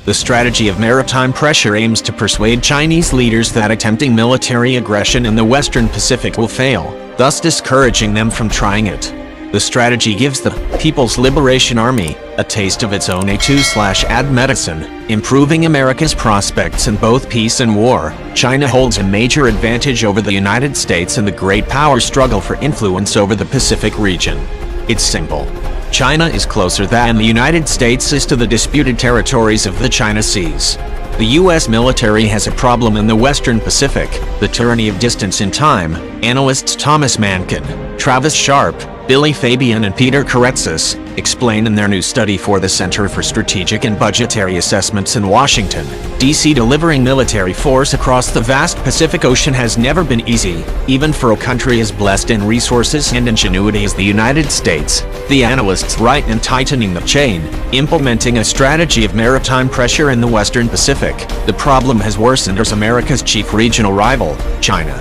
The strategy of maritime pressure aims to persuade Chinese leaders that attempting military aggression in the Western Pacific will fail, thus discouraging them from trying it. The strategy gives the People's Liberation Army a taste of its own A2/ad medicine, improving America's prospects in both peace and war. China holds a major advantage over the United States in the great power struggle for influence over the Pacific region. It's simple. China is closer than the United States is to the disputed territories of the China Seas. The U.S. military has a problem in the Western Pacific, the tyranny of distance and time. Analysts Thomas Mankin, Travis Sharp, Billy Fabian and Peter Karetsis explain in their new study for the Center for Strategic and Budgetary Assessments in Washington, D.C. delivering military force across the vast Pacific Ocean has never been easy, even for a country as blessed in resources and ingenuity as the United States. The analysts write in tightening the chain, implementing a strategy of maritime pressure in the Western Pacific. The problem has worsened as America's chief regional rival, China,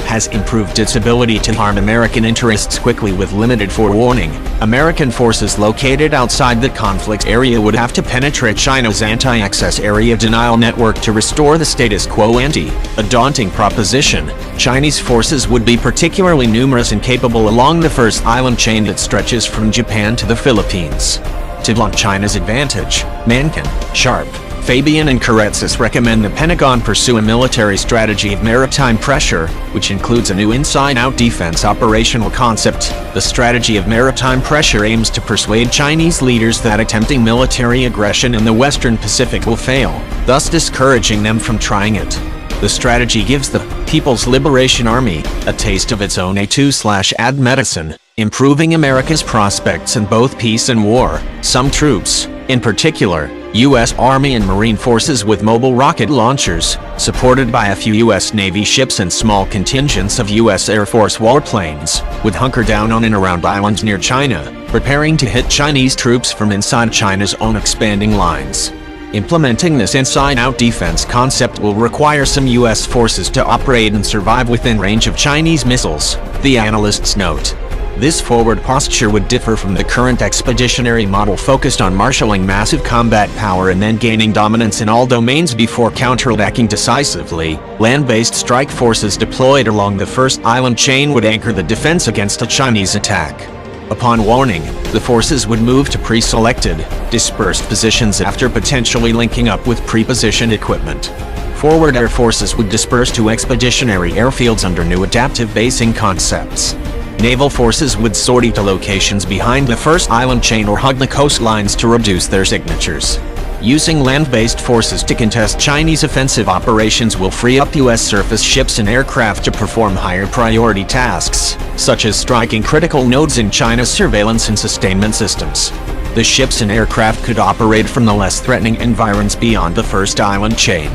has improved its ability to harm American interests quickly with limited forewarning. American forces located outside the conflict area would have to penetrate China's anti-access area denial network to restore the status quo ante, a daunting proposition. Chinese forces would be particularly numerous and capable along the first island chain that stretches from Japan to the Philippines. To blunt China's advantage, Mankin, Sharp, Fabian and Karetsis recommend the Pentagon pursue a military strategy of maritime pressure, which includes a new inside-out defense operational concept. The strategy of maritime pressure aims to persuade Chinese leaders that attempting military aggression in the Western Pacific will fail, thus discouraging them from trying it. The strategy gives the People's Liberation Army a taste of its own A2/ad medicine, improving America's prospects in both peace and war. Some troops, in particular, U.S. Army and Marine forces with mobile rocket launchers, supported by a few U.S. Navy ships and small contingents of U.S. Air Force warplanes, would hunker down on and around islands near China, preparing to hit Chinese troops from inside China's own expanding lines. Implementing this inside-out defense concept will require some U.S. forces to operate and survive within range of Chinese missiles, the analysts note. This forward posture would differ from the current expeditionary model focused on marshalling massive combat power and then gaining dominance in all domains before counterattacking decisively. Land-based strike forces deployed along the first island chain would anchor the defense against a Chinese attack. Upon warning, the forces would move to pre-selected, dispersed positions after potentially linking up with pre-positioned equipment. Forward air forces would disperse to expeditionary airfields under new adaptive basing concepts. Naval forces would sortie to locations behind the first island chain or hug the coastlines to reduce their signatures. Using land-based forces to contest Chinese offensive operations will free up U.S. surface ships and aircraft to perform higher priority tasks, such as striking critical nodes in China's surveillance and sustainment systems. The ships and aircraft could operate from the less threatening environs beyond the first island chain.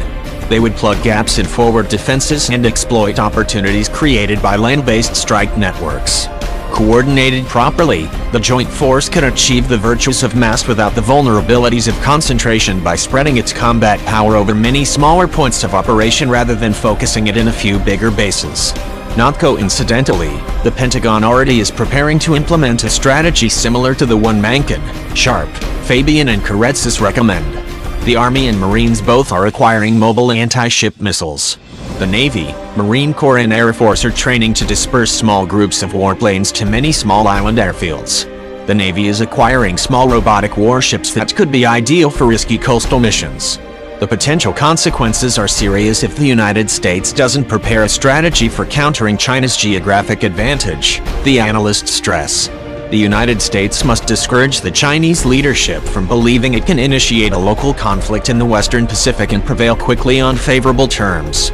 They would plug gaps in forward defenses and exploit opportunities created by land-based strike networks. Coordinated properly, the joint force could achieve the virtues of mass without the vulnerabilities of concentration by spreading its combat power over many smaller points of operation rather than focusing it in a few bigger bases. Not coincidentally, the Pentagon already is preparing to implement a strategy similar to the one Mankin, Sharp, Fabian and Karetsis recommend. The Army and Marines both are acquiring mobile anti-ship missiles. The Navy, Marine Corps and Air Force are training to disperse small groups of warplanes to many small island airfields. The Navy is acquiring small robotic warships that could be ideal for risky coastal missions. The potential consequences are serious if the United States doesn't prepare a strategy for countering China's geographic advantage, the analysts stress. The United States must discourage the Chinese leadership from believing it can initiate a local conflict in the Western Pacific and prevail quickly on favorable terms.